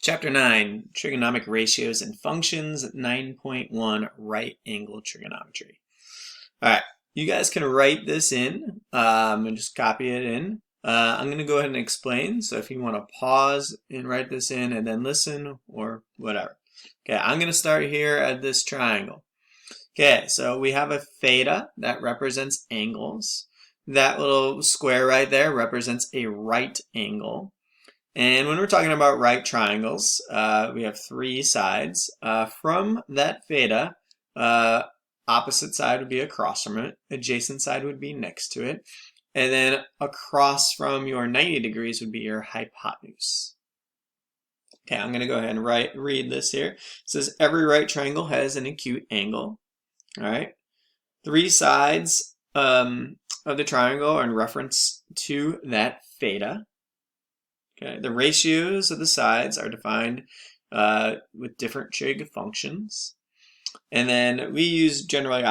Chapter 9, Trigonomic Ratios and Functions, 9.1, Right Angle Trigonometry. All right, you guys can write this in and just copy it in. I'm going to go ahead and explain, so if you want to pause and write this in and then listen or whatever. Okay, I'm going to start here at this triangle. Okay, so we have a theta that represents angles. That little square right there represents a right angle. And when we're talking about right triangles, we have three sides. From that theta, opposite side would be across from it, adjacent side would be next to it, and then across from your 90 degrees would be your hypotenuse. Okay, I'm going to go ahead and read this here. It says every right triangle has an acute angle. All right, three sides of the triangle are in reference to that theta. Okay, the ratios of the sides are defined with different trig functions. And then we use generally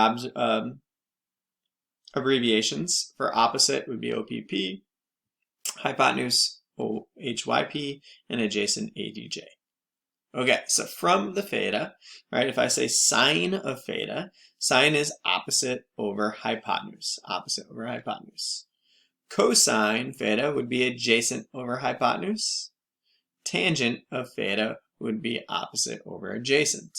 abbreviations. For opposite would be OPP, hypotenuse OHYP, and adjacent ADJ. Okay, so from the theta, right, if I say sine of theta, sine is opposite over hypotenuse, opposite over hypotenuse. Cosine theta would be adjacent over hypotenuse. Tangent of theta would be opposite over adjacent.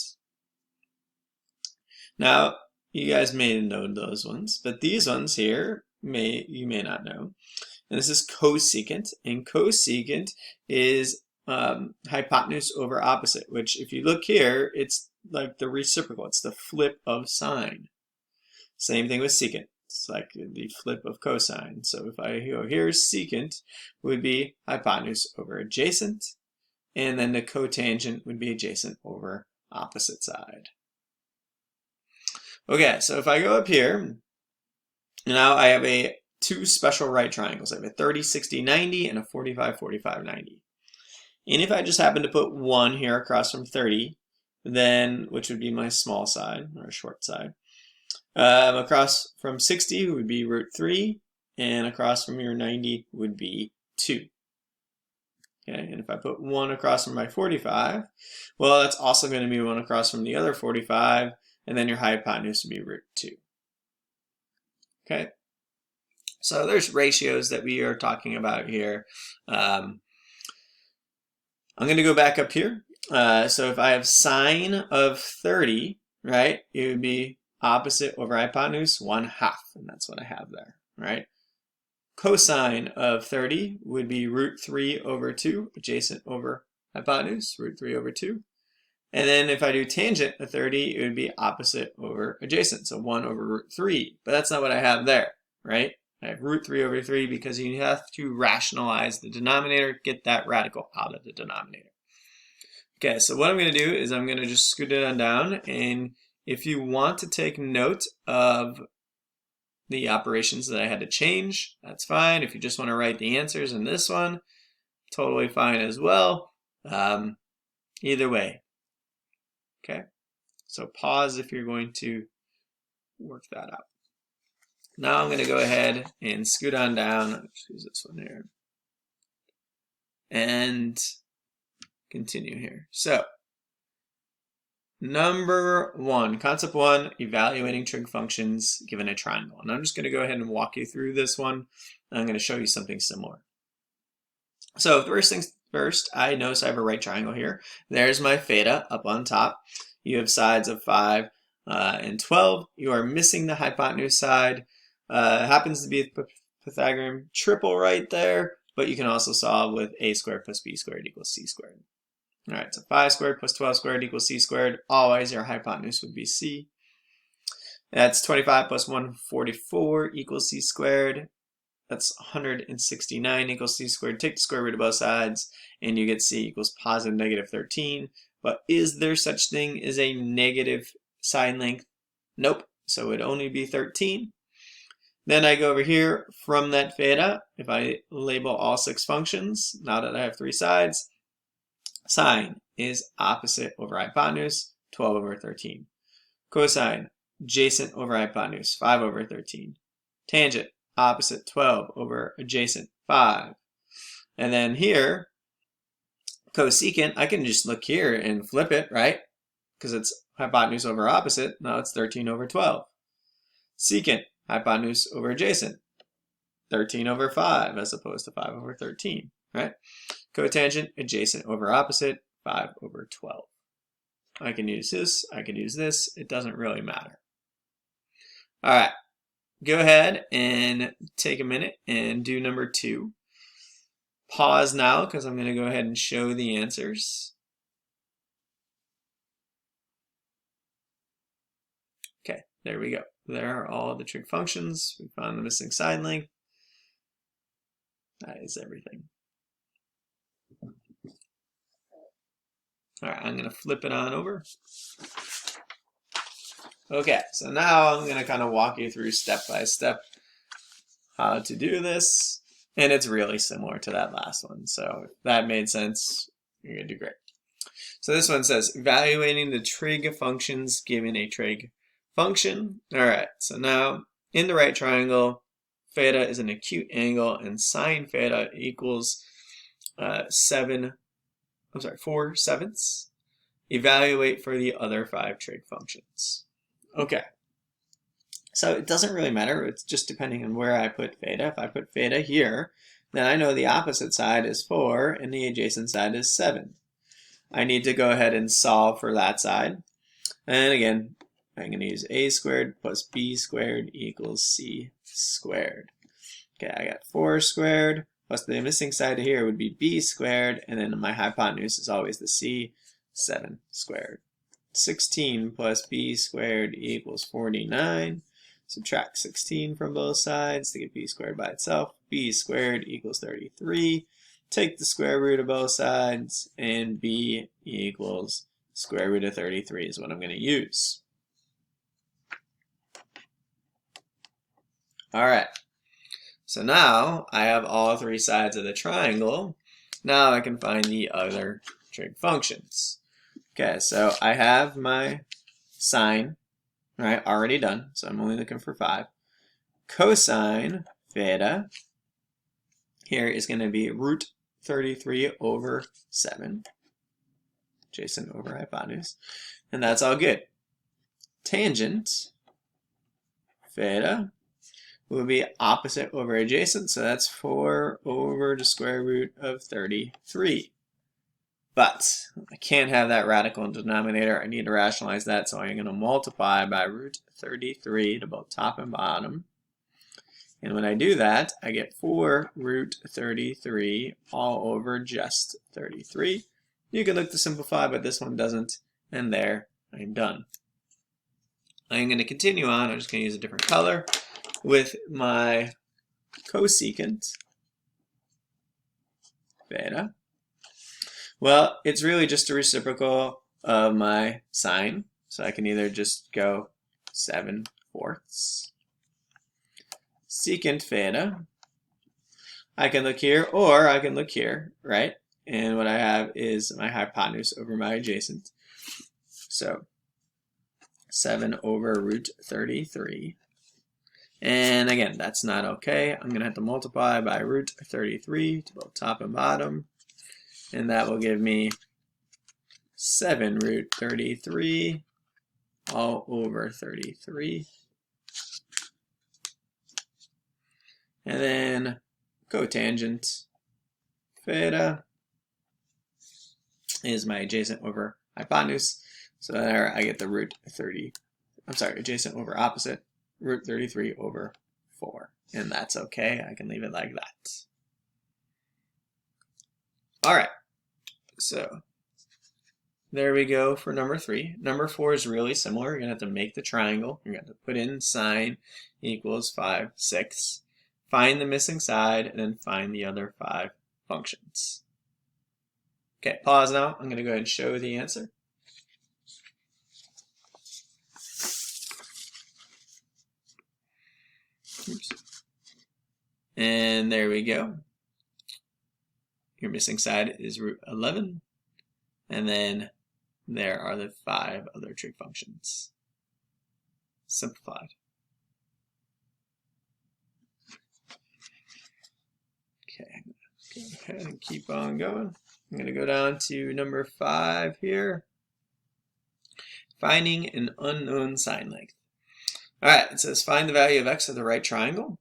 Now, you guys may know those ones, but these ones here you may not know. And this is cosecant, and cosecant is hypotenuse over opposite, which if you look here, it's like the reciprocal, it's the flip of sine. Same thing with secant. It's like the flip of cosine. So if I go here, secant would be hypotenuse over adjacent, and then the cotangent would be adjacent over opposite side. Okay, so if I go up here, now I have two special right triangles. I have a 30, 60, 90, and a 45, 45, 90. And if I just happen to put 1 here across from 30, then, which would be my small side, or short side, across from 60 would be root 3, and across from your 90 would be 2. Okay, and if I put 1 across from my 45, well, that's also going to be 1 across from the other 45, and then your hypotenuse would be root 2. Okay, so there's ratios that we are talking about here. I'm going to go back up here. So if I have sine of 30, right, it would be opposite over hypotenuse 1/2, and that's what I have there, right? Cosine of 30 would be root 3 over 2, adjacent over hypotenuse, root 3 over 2. And then if I do tangent of 30, it would be opposite over adjacent, so 1 over root 3. But that's not what I have there, right? I have root 3 over 3 because you have to rationalize the denominator, get that radical out of the denominator. Okay, so what I'm going to do is I'm going to just scoot it on down, and if you want to take note of the operations that I had to change, that's fine. If you just want to write the answers in this one, totally fine as well. Either way. Okay, so pause if you're going to work that out. Now I'm going to go ahead and scoot on down. Let's use this one here. And continue here. So, number 1, concept 1, evaluating trig functions given a triangle. And I'm just going to go ahead and walk you through this one. I'm going to show you something similar. So first things first, I notice I have a right triangle here. There's my theta up on top. You have sides of 5 and 12. You are missing the hypotenuse side. Happens to be a Pythagorean triple right there, but you can also solve with a squared plus b squared equals c squared. All right, so 5 squared plus 12 squared equals c squared. Always your hypotenuse would be c. That's 25 plus 144 equals c squared. That's 169 equals c squared. Take the square root of both sides, and you get c equals positive negative 13. But is there such thing as a negative side length? Nope. So it would only be 13. Then I go over here from that theta. If I label all 6 functions, now that I have 3 sides, sine is opposite over hypotenuse, 12 over 13. Cosine, adjacent over hypotenuse, 5 over 13. Tangent, opposite, 12 over adjacent, 5. And then here, Cosecant, I can just look here and flip it, right? Because it's hypotenuse over opposite. Now it's 13 over 12. Secant, hypotenuse over adjacent. 13 over 5 as opposed to 5 over 13, right? Cotangent, adjacent over opposite, 5 over 12. I can use this, I can use this, it doesn't really matter. All right, go ahead and take a minute and do number 2. Pause now because I'm going to go ahead and show the answers. Okay, there we go. There are all the trig functions. We found the missing side length. That is everything. All right, I'm going to flip it on over. Okay, so now I'm going to kind of walk you through step by step how to do this. And it's really similar to that last one. So if that made sense, you're going to do great. So this one says, evaluating the trig functions given a trig function. All right, so now in the right triangle, theta is an acute angle, and sine theta equals 4 sevenths. Evaluate for the other 5 trig functions. Okay, so it doesn't really matter. It's just depending on where I put theta. If I put theta here, then I know the opposite side is 4 and the adjacent side is 7. I need to go ahead and solve for that side. And again, I'm going to use a squared plus b squared equals c squared. Okay, I got 4 squared plus the missing side here would be b squared, and then my hypotenuse is always the c, 7 squared. 16 plus b squared equals 49. Subtract 16 from both sides to get b squared by itself. B squared equals 33. Take the square root of both sides, and b equals square root of 33 is what I'm going to use. All right, so now I have all 3 sides of the triangle. Now I can find the other trig functions. Okay, so I have my sine, right, already done, so I'm only looking for 5. Cosine theta here is going to be root 33 over 7, adjacent over hypotenuse, and that's all good. Tangent theta will be opposite over adjacent, so that's 4 over the square root of 33. But I can't have that radical in the denominator. I need to rationalize that, so I'm going to multiply by root 33 to both top and bottom. And when I do that, I get 4 root 33 all over just 33. You can look to simplify, but this one doesn't. And there, I'm done. I'm going to continue on. I'm just going to use a different color with my cosecant theta. Well, it's really just a reciprocal of my sine. So I can either just go 7/4. Secant theta. I can look here, or I can look here, right? And what I have is my hypotenuse over my adjacent. So 7 over root 33. And again, that's not okay. I'm going to have to multiply by root 33 to both top and bottom. And that will give me 7 root 33 all over 33. And then cotangent theta is my adjacent over hypotenuse. So there I get the adjacent over opposite, root 33 over 4. And that's okay. I can leave it like that. All right. So there we go for number 3. Number 4 is really similar. You're going to have to make the triangle. You're going to have to put in sine equals 5/6. Find the missing side, and then find the other 5 functions. Okay, pause now. I'm going to go ahead and show the answer. Oops. And there we go. Your missing side is root 11. And then there are the 5 other trig functions. Simplified. Okay, go ahead and keep on going. I'm going to go down to number 5 here. Finding an unknown sine length. Alright, it says find the value of x of the right triangle.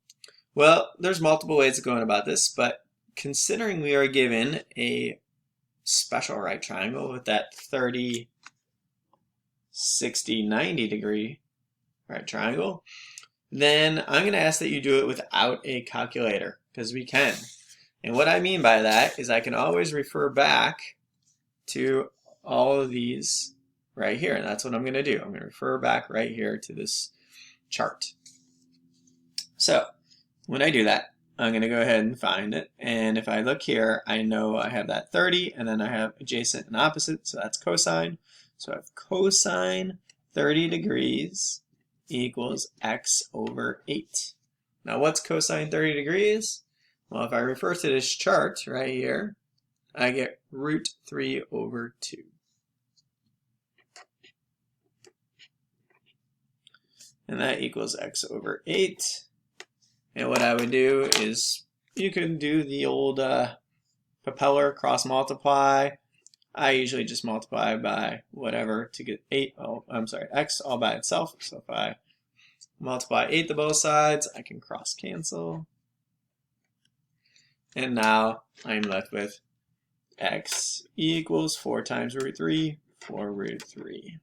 Well, there's multiple ways of going about this, but considering we are given a special right triangle with that 30, 60, 90 degree right triangle, then I'm going to ask that you do it without a calculator, because we can. And what I mean by that is I can always refer back to all of these right here, and that's what I'm going to do. I'm going to refer back right here to this chart. So when I do that, I'm going to go ahead and find it, and if I look here, I know I have that 30, and then I have adjacent and opposite, so that's cosine. So I have cosine 30 degrees equals x over 8. Now what's cosine 30 degrees? Well, if I refer to this chart right here, I get root 3 over 2. And that equals x over 8. And what I would do is, you can do the old propeller cross multiply. I usually just multiply by whatever to get 8. Oh, I'm sorry, x all by itself. So if I multiply 8 to both sides, I can cross cancel. And now I'm left with x equals 4 times root 3, 4 root 3.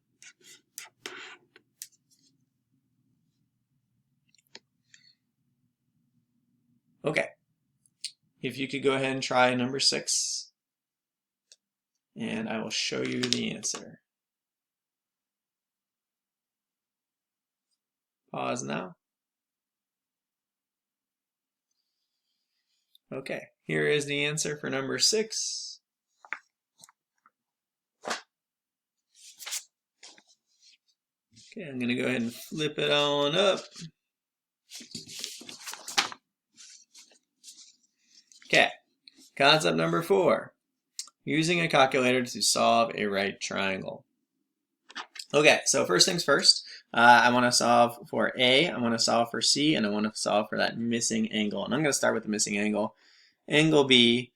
Okay, if you could go ahead and try number 6, and I will show you the answer. Pause now. Okay, here is the answer for number 6. Okay, I'm going to go ahead and flip it on up. Okay, concept number 4. Using a calculator to solve a right triangle. Okay, so first things first, I want to solve for A, I want to solve for C, and I want to solve for that missing angle. And I'm going to start with the missing angle. Angle B,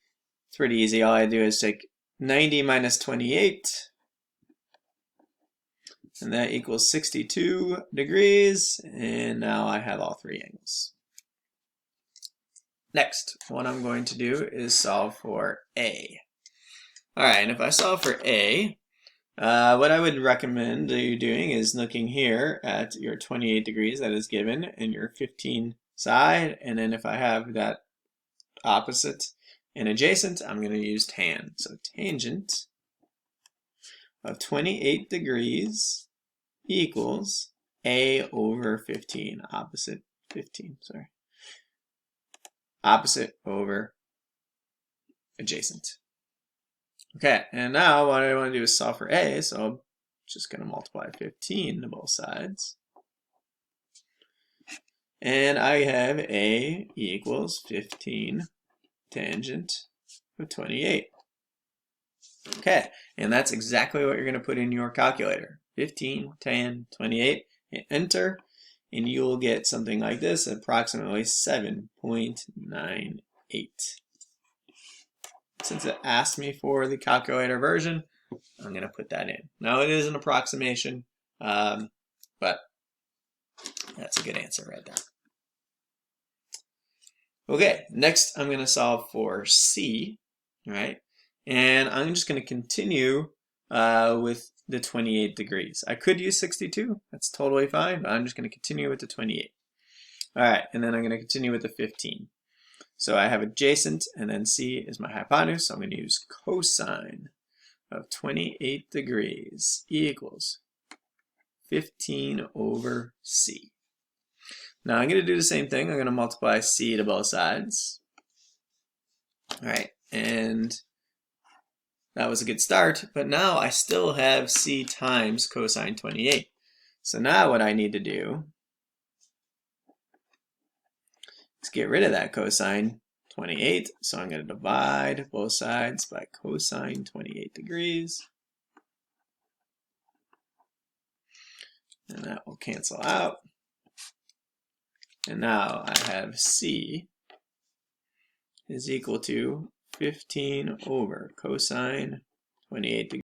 it's pretty easy. All I do is take 90 minus 28, and that equals 62 degrees, and now I have all 3 angles. Next, what I'm going to do is solve for A. Alright, and if I solve for A, what I would recommend you doing is looking here at your 28 degrees that is given and your 15 side, and then if I have that opposite and adjacent, I'm going to use tan. So tangent of 28 degrees equals A over 15, opposite 15, sorry. Opposite over adjacent. Okay, and now what I want to do is solve for A, so I'm just going to multiply 15 to both sides. And I have A equals 15 tangent of 28. Okay, and that's exactly what you're going to put in your calculator. 15 tan 28, hit enter, and you will get something like this, approximately 7.98. Since it asked me for the calculator version, I'm going to put that in. Now it is an approximation, but that's a good answer right there. Okay, next I'm going to solve for C, right? And I'm just going to continue with the 28 degrees. I could use 62, that's totally fine, but I'm just going to continue with the 28. Alright, and then I'm going to continue with the 15. So I have adjacent, and then C is my hypotenuse, so I'm going to use cosine of 28 degrees equals 15 over C. Now I'm going to do the same thing. I'm going to multiply C to both sides. Alright, and that was a good start, but now I still have C times cosine 28. So now what I need to do is get rid of that cosine 28. So I'm going to divide both sides by cosine 28 degrees. And that will cancel out. And now I have C is equal to 15 over cosine 28 degrees.